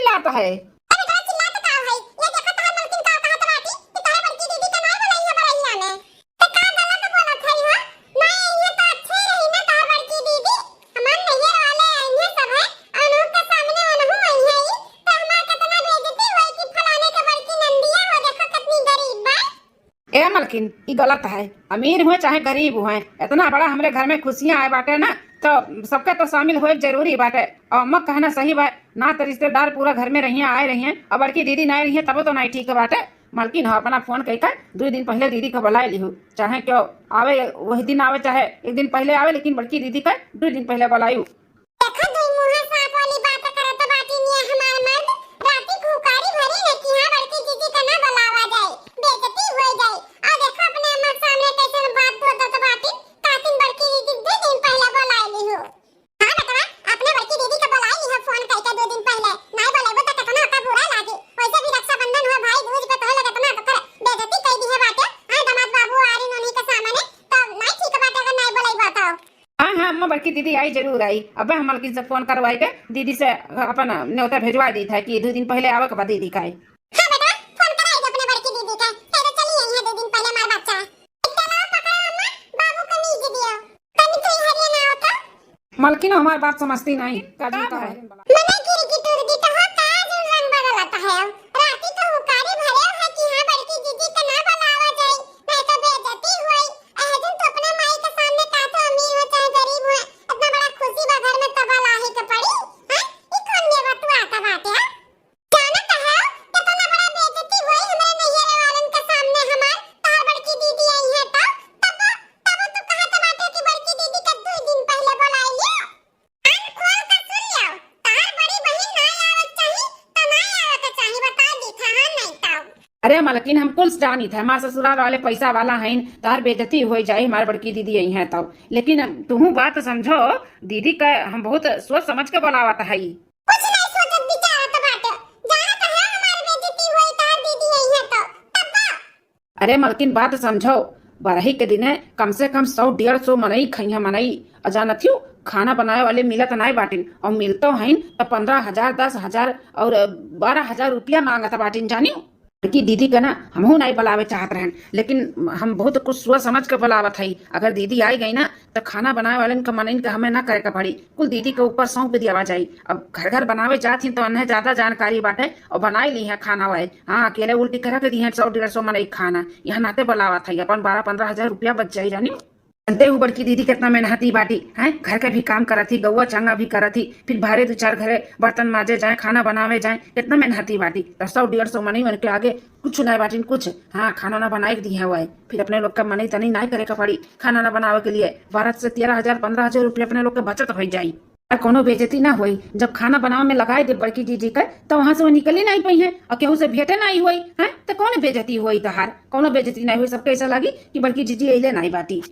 चिल्लाता है? अरे तो चिल्ला तो का भाई, ये देखो तहार मलकिन का कहत बाटी कि तहार बड़की दीदी का नाम बोलाई है बरहिया में। तो का गलत बोलत है हो? नहीं ये तो अच्छे रही ना तहार बड़की दीदी। हमार नैहर वाले आइए सब है, अनु के सामने अनहु आई है ई, तो हमार कितना बेइज्जती होई कि फलाने के बड़की नंदिया हो देखो कितनी गरीब बा। ए मलकिन ये गलत है। अमीर हुए चाहे गरीब हुए, इतना बड़ा हमरे घर में खुशियां आए बाटे ना, तो सबका तो शामिल होए जरूरी बाटे। और अम्मा कहना सही बात ना, तो रिश्तेदार पूरा घर में रहिए आए रही हैं और बड़की दीदी नहीं रही है तब तो नहीं ठीक बाटे। मलकिन हो अपना फोन कही कर 2 दिन पहले दीदी को बुला ली, चाहे क्यों आवे वही दिन आवे चाहे 1 दिन पहले आवे, लेकिन बड़की दीदी का 2 दिन पहले बुलाई। देखो दुई मुंहा सांप वाली बात करत बाटी निया हमार मर्द राती खुकारी भरी न कि हां बड़की दीदी का ना बुलावा जाए, बेइज्जती हो जाए। और देखो अपने अम्मा सामने कैसे बात बोलत बाटी, कातिन बड़की दीदी 2 दिन पहले बुलाई ली हो। हां बेटा अपने बड़की दीदी का बुलाई ली हो फोन करके 2 दिन पहले, नहीं बुलाबो तो कितना का बुरा लागे। वैसे भी रक्षाबंधन हो भाई दूज पे तो लगत ना तो बेइज्जती कर दी है बाटे। हां दामाद बाबू आ रही नोनी के सामने तो नहीं ठीक बाटे अगर नहीं बुलाई बताओ। हाँ हाँ अम्मा बड़की दीदी आई जरूर आई। अब हम मलकिन से फोन करवाई के दीदी से अपन न्योता भेजवा दी था कि 2 दिन पहले आवे के बाद दीदी का आई। हां बेटा फोन कराई दे अपने बड़की दीदी का, फिर चली आई है 2 दिन पहले मार बच्चा। इतना ना पकड़ा अम्मा बाबू को नीज दियो, तनी तो हरिया ना होता। मलकिन हमारी बात समझती नहीं, काजी का है मने गिरगी टुरगी तो हो काज रंग बदलता है। राती तो हुकारी भरे है कि हां बड़की दीदी का ना बुलावा जाए, नहीं तो बेइज्जती होई। दिन तो अपने माई के सामने का तो अमीर हो चाहे गरीब हो, इतना बड़ा खुशी बा घर में तब लाही के पड़ी। हां ई कौन ने बतवा आता बाटे? जाना तो है कितना बड़ा बेइज्जती होई हमरे नैहर वालन के सामने हमार तहार बड़की दीदी आई है तब तो कहत बाटे कि बड़की दीदी का 2 दिन पहले बुलाई लियो। कान खोल कर सुन लियो, तहार बड़ी बहन ना आवत चाही तो ना आवत चाही बता दी था हां नहीं ताऊ। अरे मलकिन हम कुल जानी थे हमारे ससुराल वाले पैसा वाला हैं, तार बेइज्जती हो जाए हमारी बड़की दीदी आई है तब। लेकिन तुम बात समझो, दीदी का हम बहुत सोच समझ के बुलावत है। कुछ नहीं सोचत विचारत बाटे, जाना तो है हमार बेइज्जती होई तहार दीदी आई है तो तब बा। अरे मलकिन बात समझो, बरही के दिन कम से कम 100-150 मनई खइया मनई अजानत हूँ खाना बनाए वाले मिलत नहीं बाटिन, और मिलतो हैं तो 15,000 10,000 और 12,000 रुपया मांगत बाटिन जानी। कि दीदी का ना हमहू नहीं बुलावे चाहत रहन, लेकिन हम बहुत कुछ सोच समझ के बुलावत है। अगर दीदी आई गई ना तो खाना बनाए वाले का मनइन का हमें ना करे का पड़ी, कुल दीदी के ऊपर सौंप दिया जाए। अब घर घर बनावे जाती तो उन्हें ज्यादा जानकारी बाटे और बनाई ली है खाना वाले। हाँ अकेले उल्टी करा के दी है 100-150 मनई खाना, यहाँ नाते बुलावत है अपन 12-15,000 रुपया बच जाये जानी। जानते हो बड़की दीदी कितना मेहनती बाटी है, घर के भी काम करती, गौवा चांगा भी करती, फिर भारे 2-4 घरे बर्तन माजे जाए खाना बनावे जाए, कितना मेहनती बाटी। 100-150 मनी मन के आगे कुछ नहीं बाटी कुछ। हाँ खाना ना बनाए दी है वह, फिर अपने लोग का मनी तनी नहीं करे का पड़ी खाना ना बनावे के लिए। 12 से 13,000-15,000 रुपया अपने लोग के बचत हो जाये, कोनो बेइज्जती ना हुई। जब खाना बनावे में लगाए दे बड़की दीदी का तो वहां से वो निकली नहीं पाई है और केहू से भेंटे नहीं हुई है, तो कौन बेइज्जती हुई तहार? कोनो बेइज्जती नहीं हुई, सबके ऐसा लगी कि बड़की दीदी अइले नहीं बाटी।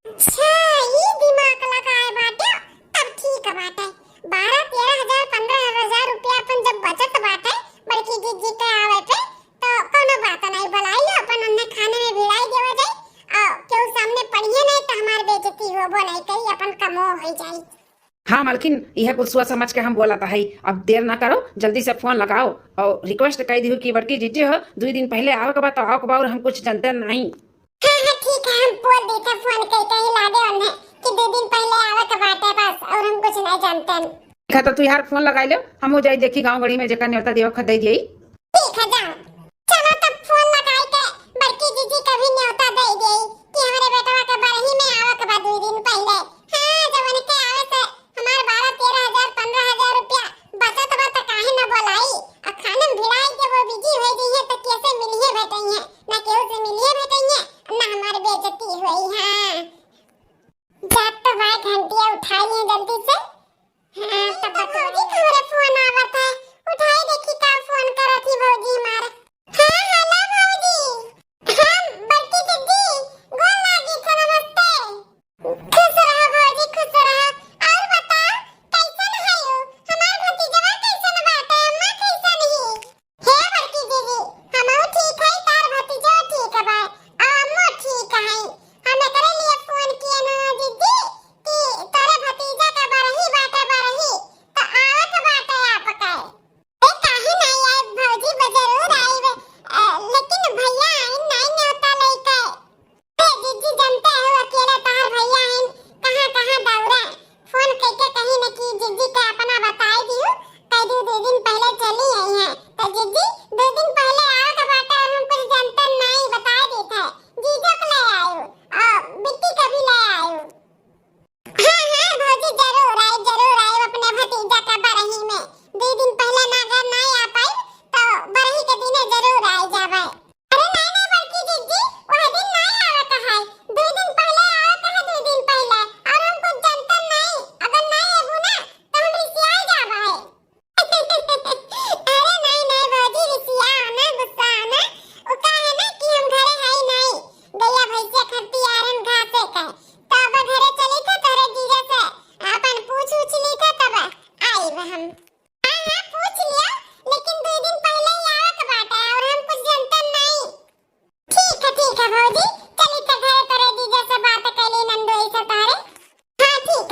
अच्छा ये दिमाग लगाए बाटे तब ठीक बाटे। 12-13,000 15,000 रुपया अपन जब बचत बाटे बड़की दीदी के आवे पे तो कोनो बात नहीं बुलाई लो अपन उन्हें खाने में भिड़ाई देवा जाए और क्यों सामने पड़िए नहीं तो हमार बेइज्जती होबो नहीं कही अपन कमो हो जाए। हाँ मलकिन यह कुछ सोच समझ के हम बोला था। अब देर ना करो, जल्दी से फोन लगाओ और रिक्वेस्ट कर दी कि बड़की दीदी हो 2 दिन पहले आओ के बाद तो आओ के बाद, हम कुछ जानते नहीं। हाँ ठीक है हम बोल देते फोन करके हिला दे उन्हें कि 2 दिन पहले आवे के बात है बस, और हम कुछ नहीं जानते। ठीक है तो तू यार फोन लगा लो, हम हो जाए देखी गाँव गड़ी में जेकर न्योता देव खदे दिए। ठीक है जाओ चलो तब फोन लगाए के बड़की दीदी का भी न्योता दे दे कि हमारे बेटवा के बरही में आवे के बाद 2 दिन पहले। हाँ जब उनके आवे से हमार 12-13,000 15,000 रुपया बचत बा तो काहे न बोलाई, और खाने में भिड़ाई के वो बिजी हो गई है तो कैसे मिलिए भेटई है ना केहू से मिलिए भेटई है ना हमार बेइज्जती हुई। हाँ जात तो भाई घंटिया उठाई है जल्दी से। हाँ तब भौजी तुम्हारा फोन आवत है, उठाई देखी का फोन करत ही भौजी हमारा। हाँ हेलो भौजी, हम बड़की दीदी गोल लागी थे नमस्ते। खुश रहो भौजी खुश रहो, और बताओ कैसन है हो हमार भतीजवा कैसन बाटे अम्मा कैसन ही? हे बड़की दीदी हमहु ठीक है तार भतीजवा ठीक बा अम्मा ठीक है। हमें करे लिए फोन किए ना दीदी कि तारे भतीजा का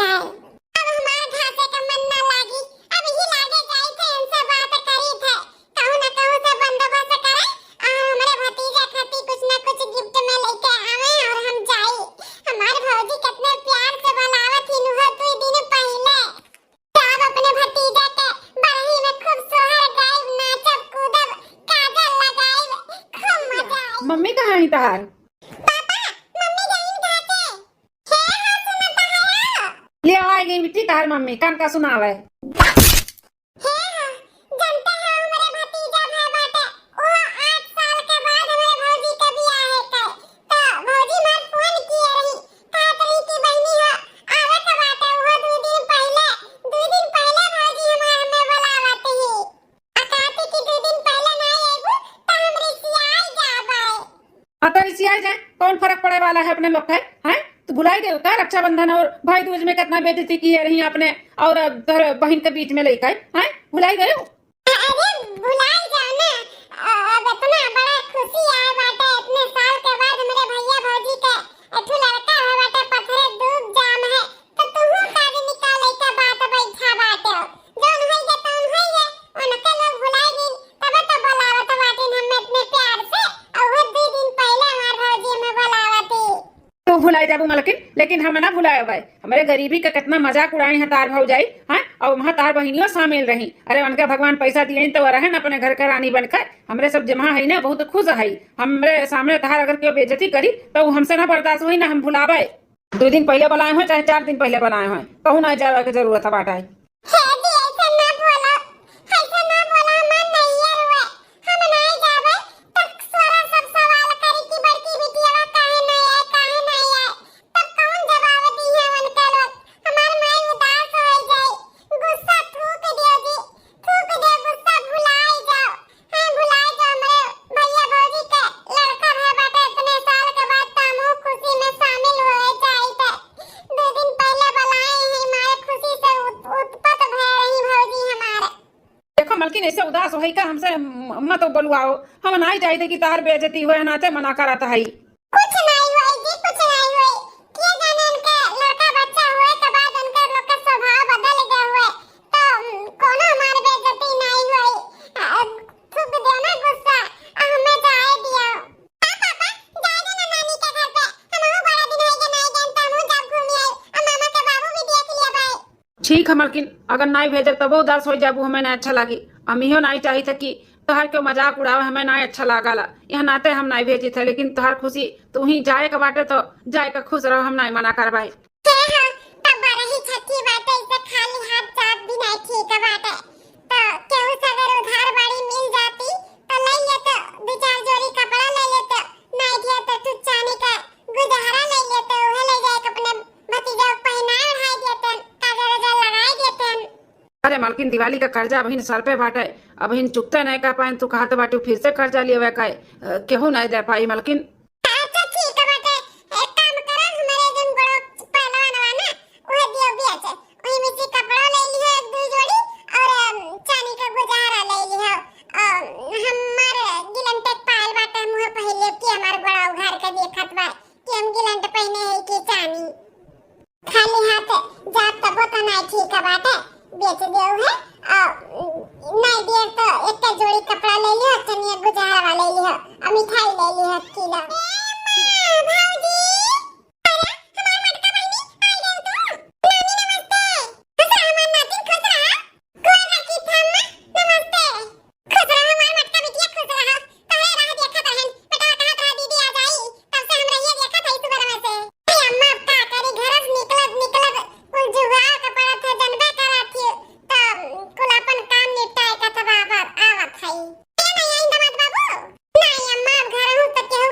जाए। अब हमार घासे का मन ना लागी, अब ही लागे जाई थे उनसे बात करी थे, कहूं ना कहूं से बंदोबस्त करे और हमरे भतीजा खाती कुछ ना कुछ गिफ्ट में लेके आवे और हम जाई। हमार भौजी कितने प्यार से बुलावत ही नुह 2 दिन पहले। सब अपने भतीजा के बरही में खूब सोहर गायब, नाचब कूदब, काजल लगाइब, खूब मजा आई। मम्मी कहाँ है तार? पापा मम्मी गई घाटे। हे हाँ सुनता है। ले आ गई बेटी तार मम्मी कान का सुनावे। हे हाँ जानते हैं हमारे भतीजा भाई बाटे वो 8 साल के बाद हमारे भौजी के बियाह है के तो भौजी मार फोन किए रही कहत रही कि बहनी हो आवे के बाटे वो 2 दिन पहले भौजी हमार हमें बुलावत ही आ कहती कि 2 दिन पहले नहीं आइबू तो हम रिसियाई जाबे। आता रिसिया जाए कौन फर्क पड़े वाला है अपने लोग का हैं? तो भुलाई गए का रक्षाबंधन और भाई दूज में कितना बेइज्जती की रही अपने और बहन के बीच में लेकर हैं? भुलाई गए? अरे भुलाई जाओ ना, अब इतना बड़ा खुशी आए बाटे इतने साल के बाद मेरे भैया भौजी के एठू लड़का है बाटे पथरे डूब जाम है तो तुहू काज निकाले के बात बैठा बाटे जोन है के तौन है ये उनके लोग भुलाई गई तब तो बुलावत बाटे हम इतने प्यार से और वो 2 दिन पहले हमार भौजी में बुलावती। तो भुलाई जाबू मलकिन लेकिन हम ना भुलाए भाई हमारे गरीबी का कितना मजाक उड़ाई है तार भाव जाई हैं और वहाँ तार बहनियों शामिल रही। अरे उनके भगवान पैसा दिए तो रहे ना अपने घर का रानी बनकर हमरे सब जमा है ना बहुत खुश है। हमरे सामने तार अगर क्यों बेइज्जती करी तो हमसे ना बर्दाश्त हुई ना हम भुलावे। 2 दिन पहले बुलाए हो चाहे 4 दिन पहले बुलाए हो कहूँ ना जावे की जरूरत है बाटा है। हे जी ऐसा ना बोलो मन नहीं है रुए हम नहीं जावे तब सोरा सब सवाल करी कि बड़की बिटिया काहे नहीं है तब कौन जवाब दी है उनके लोग हमार माई उदास हो जाए गुस्सा थूक दियो जी थूक दे गुस्सा भुलाई जाओ हमरे भैया भौजी के लड़का है बाटे इतने साल के बाद तामू खुशी में शामिल होए जाए थे 2 दिन पहले बुलाए हैं हमारे खुशी से उत्पत भय रही भौजी हमारे। देखो मलकिन ऐसे उदास हो का हमसे मत बुलवाओ हम ना ही चाहते कि तार बेइज्जती हुए नाते मना कराता है। कुछ नहीं हुई जी कुछ नहीं हुई क्या जाने उनके लड़का बच्चा हुए के बाद उनके लोग का स्वभाव बदल गए हुए तो कोनो हमारे बेइज्जती नहीं हुई थूक दो ना गुस्सा हमें जाए दियो। पापा जाए दो ना नानी के घर पे हम बड़ा दिन है के नहीं जानता हूं जब घूमी आई और मामा के बाबू भी देख लिया भाई। ठीक है मलकिन अगर नहीं भेजब तब उदास हो जाबू हमें ना अच्छा लगी। हम इहो नहीं चाही थे कि तोहर के मजाक उड़ावे हमें ना अच्छा लागला यह नाते हम नहीं भेजी थे लेकिन तोहर खुशी तू ही जाए के बाटे तो जाए के खुश रहो हम नहीं मना करवाई। हां तब बरही छठी बाटे इसे खाली हाथ जात भी नहीं ठीक बाटे तो केहू से अगर उधार बाड़ी मिल जाती तो ले लेते 2-4 जोड़ी कपड़ा ले लेते नहीं दिया तो तू चांदी का गुजारा ले लेते ओहे ले जाके अपने भतीजा को पहना ओढ़ाई देते काजल वजल लगाई देते। अरे मालकिन दिवाली का कर्जा अभी सर पे बाटे अभी चुकते नहीं कर पाए तू कहते बाटे फिर से कर्जा लिए का केहू नहीं दे पाई मलकिन। अच्छा ठीक है बाटे एक काम करो हमारे जन बड़ो पहलवान वाला ओहे दियो बेच ओही में से कपड़ा ले लियो 1-2 जोड़ी और चांदी का गुजारा ले लियो हमारे गिलंट पायल बाटे मुंह पहले कि हमार बड़ा उघार के देखत बा कि हम गिलंट पहने है कि चांदी खाली हाथ जात तब तो नहीं ठीक है बाटे बेच देओ है नहीं दिए तो एक जोड़ी कपड़ा ले लियो चनिया गुजारा वाला ले लियो और मिठाई ले लियो किलो। भौजी अरे हमार मटका बहनी आई गई तू नानी नमस्ते खुश रह हमार नातिन खुश रह कोई बाकी थम्मा नमस्ते खुश रह हमार मटका बिटिया खुश रह तोरे राह देखत रहन बेटा कहत रहा दीदी आ जाई तब से हम रहिए देखत हई सुबह में से अम्मा का करी घर से निकलब कुल जुगाड़ का पड़ा था जनबे करा थी तो कुल अपन काम निपटाए का तब आवत हई नहीं आई दमाद बाबू नहीं अम्मा घर हूं तो केहू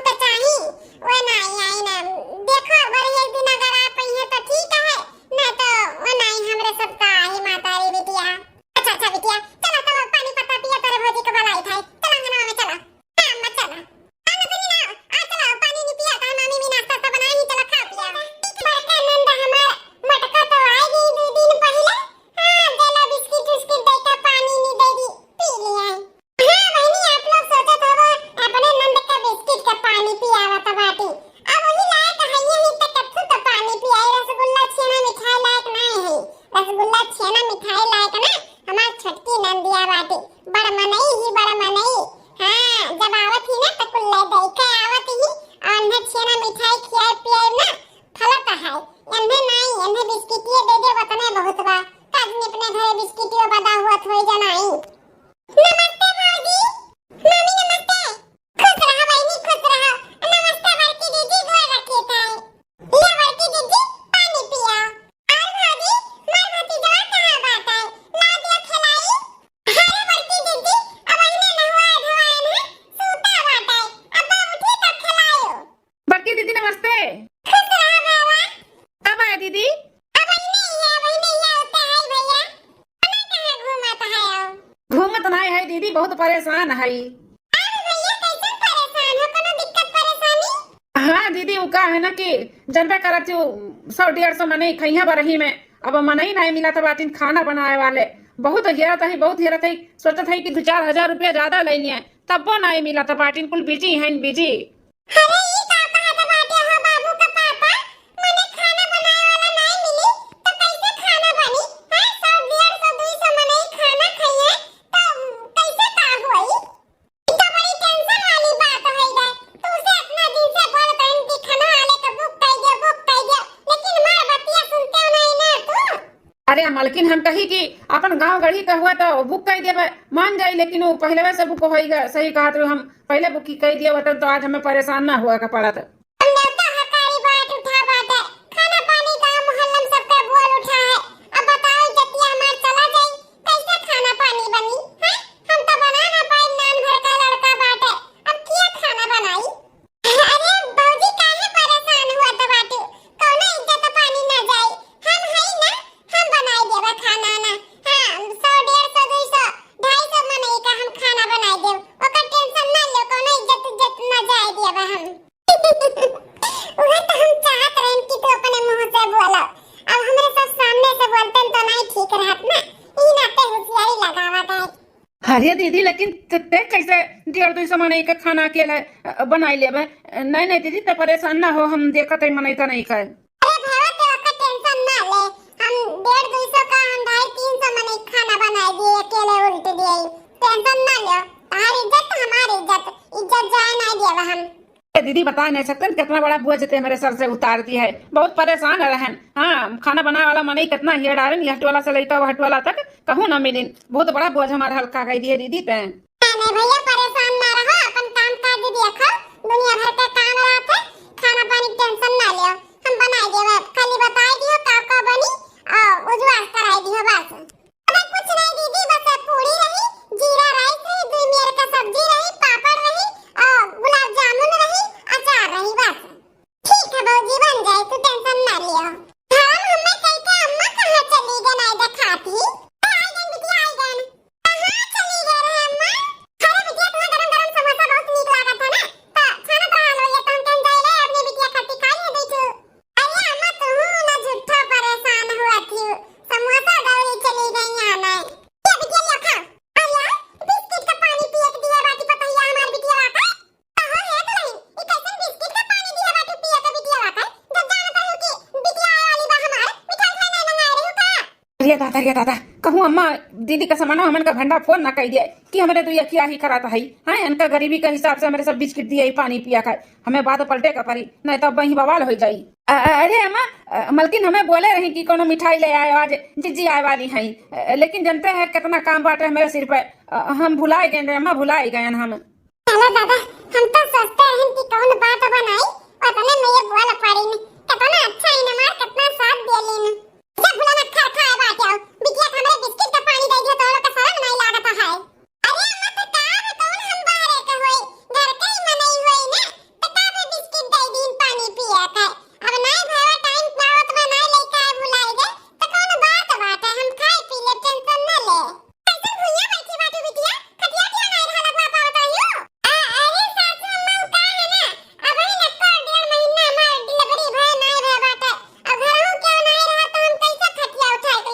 दीदी बहुत परेशान है। अरे भैया कैसे परेशान हो, कोनो दिक्कत परेशानी? हाँ दीदी वो का है ना कि जनबे करत हूँ 100-150 मनई खैया बरही में, अब मनई नहीं मिला तो बाटिन खाना बनाए वाले बहुत हेरत है, बहुत हेरत है। सोचत है कि 2-4 हजार रुपया ज्यादा ले लिए तब वो नहीं मिला तो बाटिन कुल बिजी है बिजी। अरे ई का कहत बाटे हो बाबू का पापा, मने खाना बनाए वाला नहीं मिली तो कैसे खाना बनी? हां 100 150 200 मने खाना खाइए तो कैसे का होई? ई तो बड़ी टेंशन वाली बात है रे। तू से इतना दिन से बोल कहन कि खाना आले का बुक कर दे, लेकिन मार बतिया सुनते हो नहीं ना तू। अरे मलकिन हम कही कि अपन गांव गढ़ी का हुआ तो बुक कर दिया मान जाई, लेकिन वो पहले वैसे बुक होएगा सही कहा तो हम पहले बुक की कह दिया होता तो आज हमें परेशान ना हुआ का पड़ा था। हमने तो हकारी बात उठा बाटे, खाना पानी का मोहल्ला में सबका बोल उठा है। अब बताओ जतिया मार चला जाई कैसे खाना पानी बनी? हैं हम तो बना ना पाई, नान भर का लड़का बाटे, अब क्या खाना बनाई? अरे भौजी काहे परेशान हुआ तो बाटू, कौनो इज्जत पानी ना जाई, हम है ना, हम बनाई देबा खाना ना। हां 100 150 200 250 मने का हम खाना बनाई देब, ओकर टेंशन ना लो, कौनो इज्जत ना जाए देबा हम। वह तो हम चाहत रहन कि तू अपने मुंह से बोलो, अब हमरे सब सामने से बोलतन तो नहीं ठीक रहत ना, ई नाते होशियारी लगावत है। अरे दीदी लेकिन ते कैसे 150 मनई का खाना अकेले बनाई लेबे? नहीं नहीं दीदी तो परेशान ना हो, हम देखत है मनई तो नहीं खाए। अरे भावा तो ओकर टेंशन ना ले, हम 150 200 का हम 250 300 मने खाना बनाई दिए, अकेले उल्ट दिए, टेंशन ना लो, तार इज्जत हमारी इज्जत जाए नहीं देबा हम। दीदी बता नहीं सकते कितना बड़ा बोझ थे मेरे सर से उतार दिया है, बहुत परेशान रहन। हाँ खाना बनाने वाला मनई कितना हियर डालन, हट वाला से लेकर हट वाला तक कहूँ ना मिलिन, बहुत बड़ा बोझ हमारा हल्का कर दिए दीदी ते। नहीं भैया परेशान ना रहो, अपन काम काज देखो, दुनिया भर का काम रहत है, खाना पानी टेंशन ना लियो, हम बनाई देबे, खाली बताई दियो का बनी और उजवास कराई दियो बस। अरे कुछ नहीं दीदी, बस पूरी रही, जीरा राइस रही, 2 मेर का सब्जी रही, पापड़ रही और गुलाब जामुन रही, अचार रही बस। ठीक है भौजी बन जाए, तू टेंशन ना लियो। हम हमें कह के अम्मा कहां चली गई नहीं दिखाती? आई गन बिटिया आई गन, कहां चली गई रे अम्मा? अरे बिटिया तुम्हें गरम गरम समोसा बहुत नीक लागत है ना, तो खाना बना लो, ये तो हम कन जाए ले अपनी बिटिया खाती खाई है दैठू। अरे अम्मा तू ना झूठा परेशान हुआ थी, समोसा दौड़ी चली गई यहाँ नहीं। ये बिटिया लियो खा, अरे बिस्किट का पानी पिए के दिया बाटी पतैया हमार बिटिया वाका कहो है तो नहीं, ये कैसन बिस्किट का पानी दिया बाटी पिए के बिटिया वाका, जब जानत है कि बिटिया आए वाली बा हमार मिठाई खाने नहीं मंगाए रही का। अरे दादा कहूँ अम्मा दीदी का सामान हमन का भंडा फोन ना कह दिया कि हमारे तो ये क्या ही कराता है। हाँ इनका गरीबी के हिसाब से हमारे सब बिस्किट दिए पानी पिया खाए, हमें बात पलटे का परी नहीं तो वही बवाल हो जाई। अरे अम्मा मलकिन हमें बोले रही कि कोनो मिठाई ले आए आज जीजी आए वाली है, लेकिन जानते हैं कितना काम बांटे मेरे सिर पे, हम भुलाए गए अम्मा, भुलाए गए हम। चलो दादा हम तो सोचते हैं कि कौन बात बनाई और तने में ये बोल पड़ी ने कितना अच्छा इन मार कितना साथ दे लेन, सब भुला ना खा खाए बात आओ बिटिया हमरे बिस्किट का पानी दे दियो तो लोग का शर्म नहीं लागत है। अरे अम्मा तो का कौन हम बाहर के होई, घर के ही मनई होई ना, तो का भी बिस्किट दे दिन पानी पिया के, अब नहीं भावा टाइम पावत में नहीं लेके भुलाई गए तो कौन बात है, हम खाए पी ले टेंशन ना ले। कैसे भुइया बैठी बाटू बिटिया खटिया क्यों नहीं रहला पापा बताइयो? अरे सासू अम्मा का है ना, अब ही न कर 1.5 महीना हमार डिलीवरी भय नहीं रह बाटे, अब घरों क्यों नहीं रहा तो हम कैसे खटिया उठाए के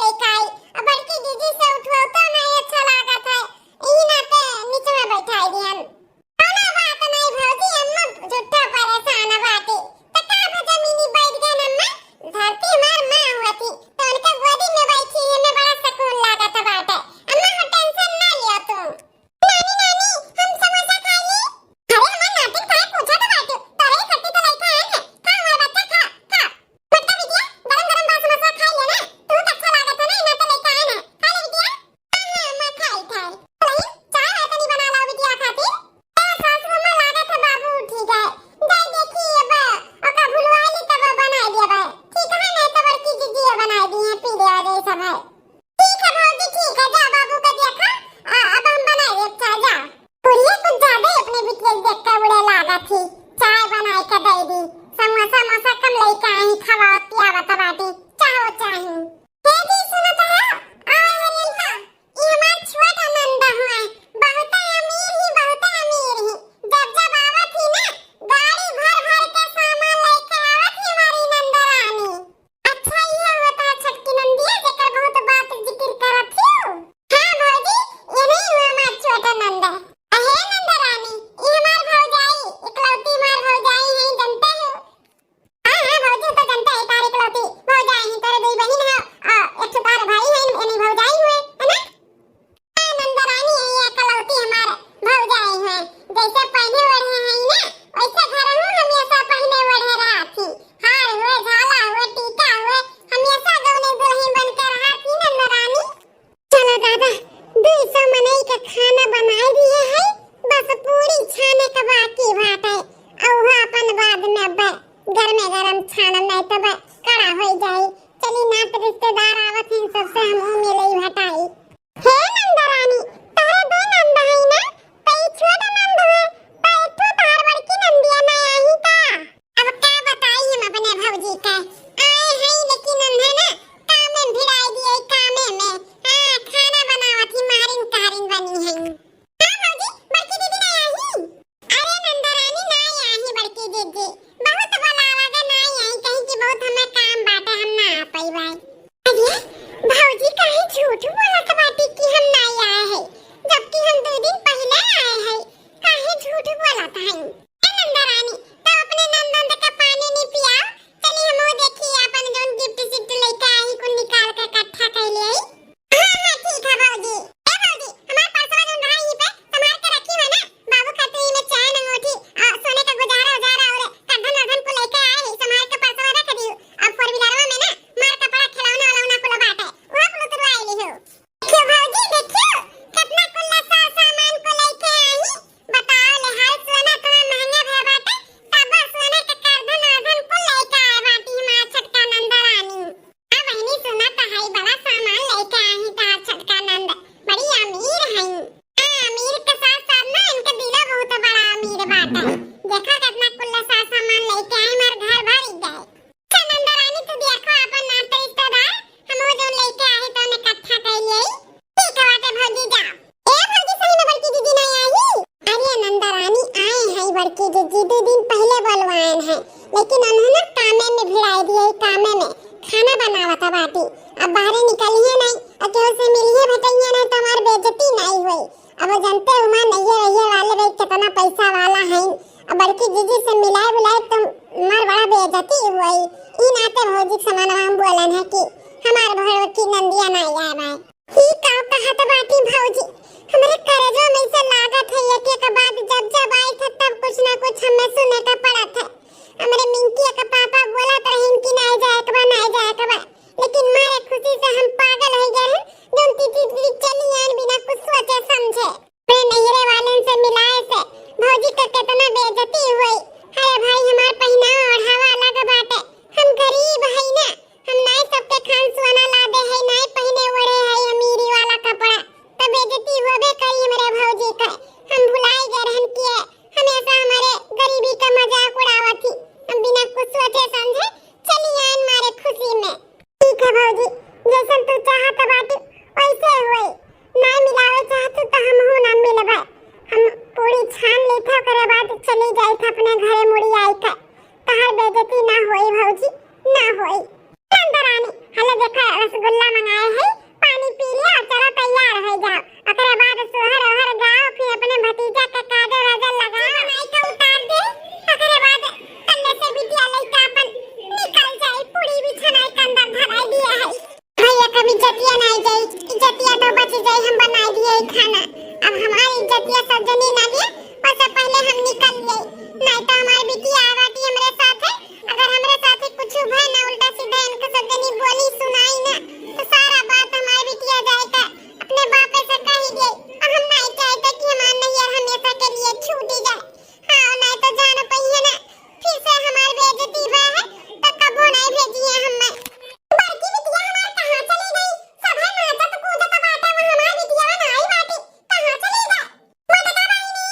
झूठ बोला तो बाटी कि हम नहीं आए हैं, जबकि हम 2 दिन पहले आए हैं। काहे झूठ बोला था हम? ए नंदा रानी, तो अपने नंदन का पानी नहीं पिया? चली हम वो देखी अपन जोन गिफ्ट सिफ्ट लेके आई को निकाल कर इकट्ठा कर ले आई। हां हां ठीक है भौजी। ए भौजी, हमार परसवा जोन रहा यहीं पे संभाल के रखी है ना? बाबू कहते ही में चैन अंगूठी और सोने का गुजारा उजारा और कधन अधन को लेके आए हैं, संभाल के परसवा रख दियो। अब फोर व्हीलरवा में ना मार कपड़ा खिलौना वाला को बाटे वो को तुरवाई ली हो। देखियो भौजी, देखियो कितना कुल्ला सामान को लेके आई। बताओ ले हाल सोना इतना महंगा भे बाटे, तब सोने का करधन अधन को लेके आए बाटी हमार छटका नंदा रानी। आ बहनी सुना तो है बड़ा सामान लेके आई तार छटका नंद, बड़ी अमीर है। अमीर के साथ साथ ना इनका दिला बहुत बड़ा अमीर बाटे। देखा कितना कुल्ला सामान लेके आई, मार घर भर गए। नंदा रानी तू देखो अपन नाते रिश्तेदार हम वो जो लेके आए तो ने इकट्ठा कर लिए। ठीक है बाटे भौजी जा। ए भौजी सही में बड़की दीदी नहीं आई? अरे नंदा रानी आए हैं बड़की दीदी 2 दिन पहले बुलवाए हैं, लेकिन उन्होंने कामे में भिड़ाई दिए, कामे में खाना बनावा था बाटी। अब बाहर निकली है नहीं और केहू से मिली है भटैया नहीं तो हमार बेइज्जती नहीं हुई। अब जानते हो मां नहीं रहिए वाले भाई कितना पैसा वाला है, अब बड़की दीदी से मिलाए बुलाए तो मार बड़ा बेइज्जती हुई। ई नाते भौजी समान हम बोलन है कि हमार भर की नंदिया नहीं आए भाई। ठीक है कहत बाटी भौजी, हमरे करजो में से लागत है एक एक बात जब आई था तब कुछ ना कुछ हमें सुने का पड़ा था। हमरे मिंकी का पापा बोला तो इनकी नहीं जाए के नहीं जाए के, लेकिन मारे खुशी से हम पागल हो गए हैं। जोन तीसरी चली आन बिना कुछ सोचे समझे अपने नहरे वाले से मिलाए से भौजी का कितना बेइज्जती हुई। अरे भाई हमार पहनावा और हवा अलग बाटे, हम गरीब है ना, हम नहीं सबके खान सुना ला दे है, नहीं पहने ओढ़े है अमीरी वाला कपड़ा, तब बेइज्जती होबे करी हमारे भौजी का। हम भुलाई गए रहन कि हमेशा हमारे गरीबी का मजाक उड़ावत थी, हम बिना कुछ सोचे समझे चली आन मारे खुशी में। ठीक है भौजी, जैसन तू चाहत बाटी वैसे होई, ना मिलावे चाहत तो हम हो ना मिलबे। हम पूरी छान लेथे ओकरे बाद चली जाई थ अपने घरे मुड़ी आई थ, तहार बेइज्जती ना होई भौजी, ना होई। नंदा रानी हले देखा रसगुल्ला मंगाए है, पानी पी लिया और चलो तैयार हो जाओ। ओकरे बाद सोहर ओहर गाओ, फिर अपने भतीजा के काजल वाजल लगाओ, नाई का उतार दे। ओकरे बाद कल्ले से बिटिया लइका अपन निकल जाए, पूरी बिछनाई के अंदर धराई दिया है। भैया कभी इज्जतिया नहीं जाई, इज्जतिया तो बच जाई, हम बना दिए खाना। अब हमारी इज्जतिया सब जनी ना लिए, उससे पहले हम निकल गए, नहीं तो हमारी बिटिया आवाटी हमरे साथ है। अगर हमरे साथ कुछ भय ना उल्टा सीधा इनके सब जनी बोली सुनाई ना तो सारा बात हमारी बिटिया जाएगा अपने बाप से कह ही दे। और हम नहीं चाहते कि हमार नैया हमेशा के लिए छूट जाए। हां नहीं तो जान पहिए ना फिर से हमारी बेइज्जती हुआ है तो कबो नहीं भेजिए हमें। बड़की बिटिया हमार कहां चली गई? सब है नाचत कूदत बाटे, वो हमार बिटिया ना आई बाटी, कहां चली गई? मटका बहिनी,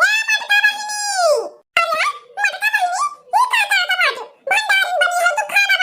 या मटका बहिनी, अरे मटका बहिनी, ये का बात बाटे? भंडारी बनी है, तू खाना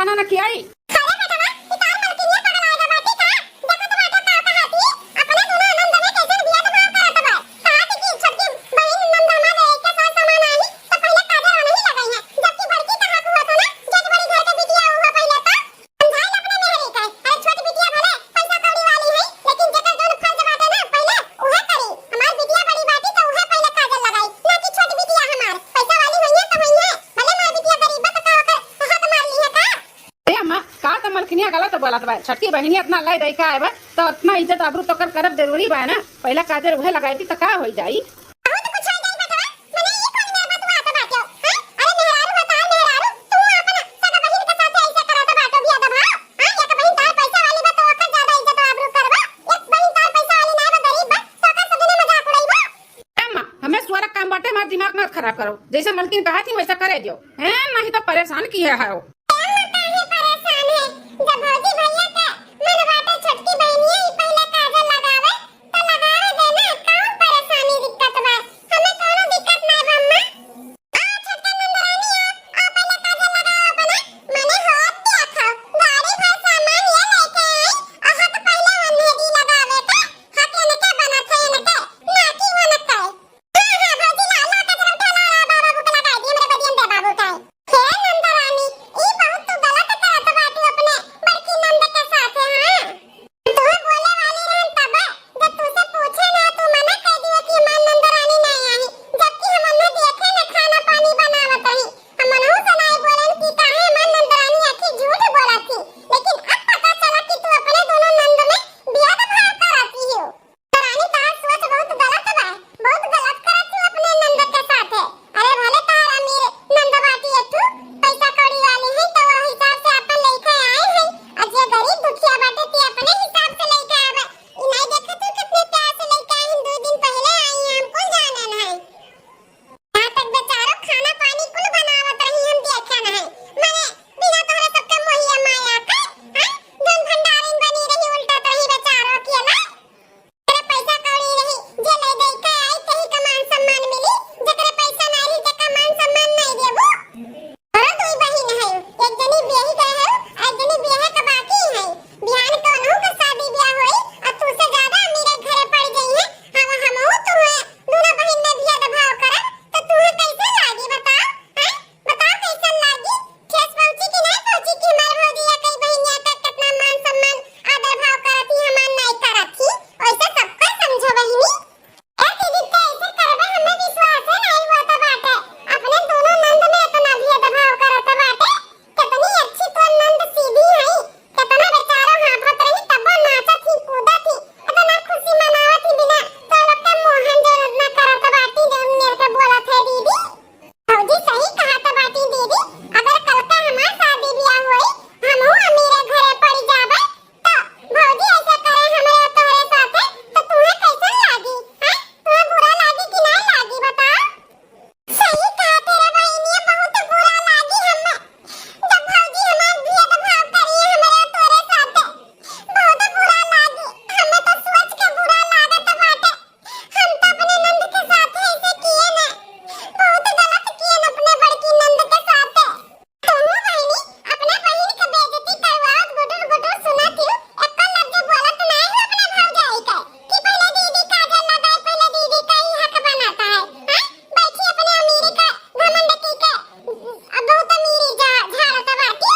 खाना न खियाई। अरे बेटवा इतार मलकिनिया पगल आएगा बाटी का देखो तो बाटा का कहती अपने दोनों आनंद में कैसे बिया तो भाव करत बा कहा कि छोटकी बहन नंद हमारे एक के साथ समान आई तो पहले काजल नहीं लगाई है जबकि बड़की कहा हुआ तो ना जज बड़ी घर के बिटिया हुआ पहले तो समझाई अपने मेहरी का अरे छोटी बिटिया भले पैसा कौड़ी वाली है लेकिन जेकर जोन फर्ज बाटे ना पहले उहे करी हमार बिटिया बड़ी बाटी तो उहे पहले काजल लगाई ना कि छोटी बिटिया हमार पैसा वाली होइए तो होइए भले मार बिटिया गरीब तो का ओकर हाथ मार ली है का ए अम्मा का त मलकिनिया गलत बोलत बा। छठी बहनी इतना लाई दई का है तो इतना इज्जत आबरू तो करब जरूरी बा ना। पहला काजर उहे लगाई त का होई जाई। बहुत कुछ हो जाई बेटवा मने ये कौन मेरे बात आत बाटो हां अरे मेहरारू बता मेहरारू तू अपना सगा बहिन के साथ ऐसे करत बाटो बिया दबा हां एक बहिन तार पैसा वाली बा तो ओकर ज्यादा इज्जत आबरू करबा एक बहिन तार पैसा वाली ना बा गरीब बा तो ओकर सबने मजाक उड़ाइबो। अम्मा हमें स्वर काम बाटे मार दिमाग मत खराब करो। जैसे मलकिन कहा थी वैसा करे दियो हैं नहीं तो परेशान किया है वो। परेशान है जब भौजी भैया के मन बाटे छोटकी बहनिया ही पहले काजल लगावे तो लगावे देना कौन परेशानी दिक्कत बा हमें कोनो दिक्कत नहीं बा अम्मा आ छोटका नंदरानी आ पहले काजल लगाओ अपना मने होत क्या खाओ गाड़ी भर सामान ये लेके आई और हाथ पहले अंधेरी लगावे के हाथ लेने के बना थे इनके नाकी होने के हां भौजी ला ला के जरा उठा ला बाबा को लगा दी मेरे बदियन दे बाबू का हे नंदरानी ई बहुत तू गलत करत बाटू अपने बड़की नंद के साथ हां तू बोले वाली रहन तब जब तुझसे पूछे ना तू मना कह दिए कि हमार नंदरानी नहीं आई जबकि हम हमने देखे ना खाना पानी बनावत रही हम मनहु सुनाई बोलन कि काहे हमार नंदरानी आखी झूठ बोलत थी लेकिन अब पता चला कि तू अपने दोनों नंद में बिया का भाव करती हो। रानी तार सोच बहुत गलत बा बहुत गलत करत तू अपने नंद के साथ अरे भले तार अमीर नंद बाटी एठू पैसा कौड़ी वाली है तो वो हिसाब से अपन लेके आए हैं और जे गरीब दुखिया बाटे ते अपने हिसाब से लेके आवे ई नहीं देखत तू कितने प्यार से लेके आई 2 दिन पहले आई हैं हमको जाने नहीं यहां तक बेचारो खाना पानी कुल बनावत रही हम देखे नहीं मने बिना तोहरे सबके मोहिया माया का हां धन भंडारिन बनी रही उल्टा रही बेचारो के ना तेरे पैसा कौड़ी रही जे ले दे के आई तही का मान सम्मान मिली जकरे पैसा नहीं रही ते का मान सम्मान नहीं देबू और दुई बहिन है एक जनी ब्याही का है और जनी ब्याह का बाकी है बिहान को अनहु का शादी ब्याह होई और तू से ज्यादा मेरे घरे पड़ गई है हम हमहु तुम्हें दोनों बहिन में बिया दबाव करब तो तुम्हें कैसे लागी बताओ हैं बताओ कैसे लागी ठेस पहुंची कि नहीं पहुंची कि हमार भौजिया कई बहिनिया तक कितना मान सम्मान आदर भाव करती हमार नहीं करती वैसे सबको समझो बहिनी ए दीदी कैसे करबे हमें विश्वास है नहीं होता बाटे अपने दोनों नंद में इतना भी दबाव करत बाटे कितनी अच्छी तो नंद सीधी है कितना बेचारो हाफत रही तब नाचत थी कूदत थी इतना खुशी मनावत थी बिना तो लोग के मोहन जरूर ना करत बाटी जो मेरे के बोलत है दीदी भौजी सही कहा तो बाटी दीदी अगर कल का हमार शादी ब्याह होई हमहु अमीरे घरे पड़ जाबे तो भौजी ऐसे करे हमरे तोहरे साथे तो तुम्हें कैसन लागी हैं तुम्हें बुरा लागी कि नहीं लागी बताओ सही कहा तेरे बहनिया बहुत बुरा लागी हमें जब भौजी हमार बिया दबाव करी हमरे तोरे साथे बहुत बुरा लागी हमें तो सोच के बुरा लागत बाटे हम तो अपने नंद के साथ ऐसे किए ना बहुत गलत किए ना अपने बड़की नंद के साथ तुम बहनी अपने बहन के बेइज्जती करवाओ गुडुर गुडुर सुनाती हो एक लफ्ज बोलत नहीं हो अपने भौजाई का कि पहले दीदी काजल लगाए पहले दीदी का ही हक बनाता है हैं बैठी अपने अमीरी का घमंड की के अब बहुत अमीरी झाड़त बाटी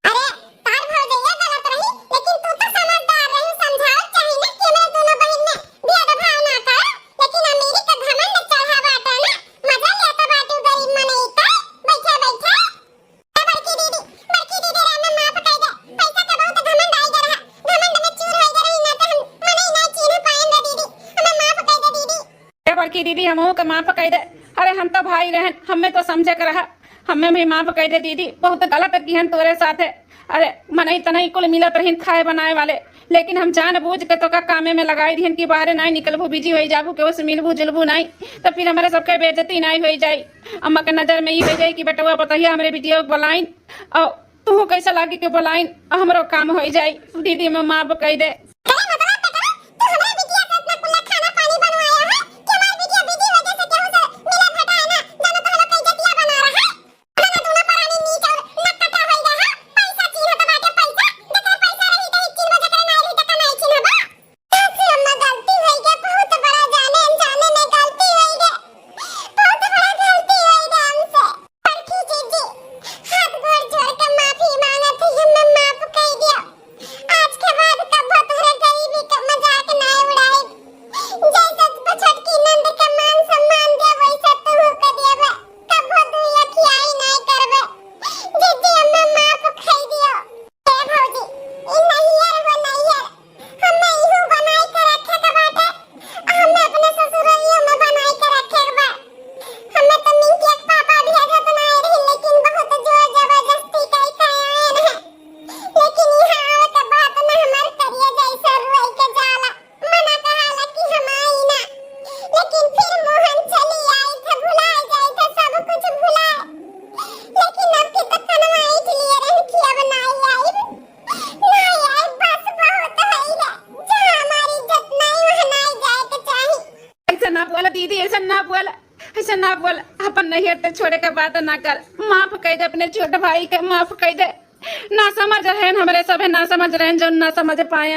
अरे तार भौजैया गलत रही लेकिन तू तो समझदार रही समझाओ चाहिए ना कि मेरे दोनों बहन में बिया दबाव ना करो लेकिन अमीरी का घमंड चढ़ा बाटा ना मजा लेता बाटू गरीब मनई का बैठा बैठा बड़की दीदी रे में माफ कह दे पैसा का बहुत घमंड आई जा रहा घमंड में चूर हो जा रही ना तो हम मनई ना चिन्ह पाएंगे दीदी हमें माफ कह दे दीदी ए बड़की दीदी हमहू के माफ कह दे। अरे हम तो भाई रहन हमें तो समझे कर रहा हमें भी माफ कह दे दीदी बहुत गलत किहन तोरे साथे। अरे मनई तनई कुल मिलत रहिन खाए बनाए वाले लेकिन हम जान बूझ के तो का कामे में लगाई दिहन कि बाहर नहीं निकलबू बिजी हो जाबू के उस मिलबू जुलबू नहीं तो फिर हमारे सबके बेइज्जती नहीं हो जाई। अम्मा के नजर में ये हो जाई कि बेटवा बताइए हमरे बिटिया को बुलाइन और तू कैसा लागी के बुलाइन हमरो काम हो जाई। दीदी मैं माफ कह दे। अरे मतलब बेटा तू हमरा बिटिया से इतना कुल्ला खाना पानी बनवाया है कि हमारी बिटिया बिजी वजह से केहू से मिला भेटा है ना जानो तो हलो कई जतिया बना रहा है ना दोनों परानी नीच और नकटा हो गया है पैसा ना बोल, अपन नहीं हटते छोड़े के बात ना कर। माफ कर दे अपने छोटे भाई के, माफ कर दे। ना समझ रहे हमारे सब, ना समझ रहे जो ना समझ पाए।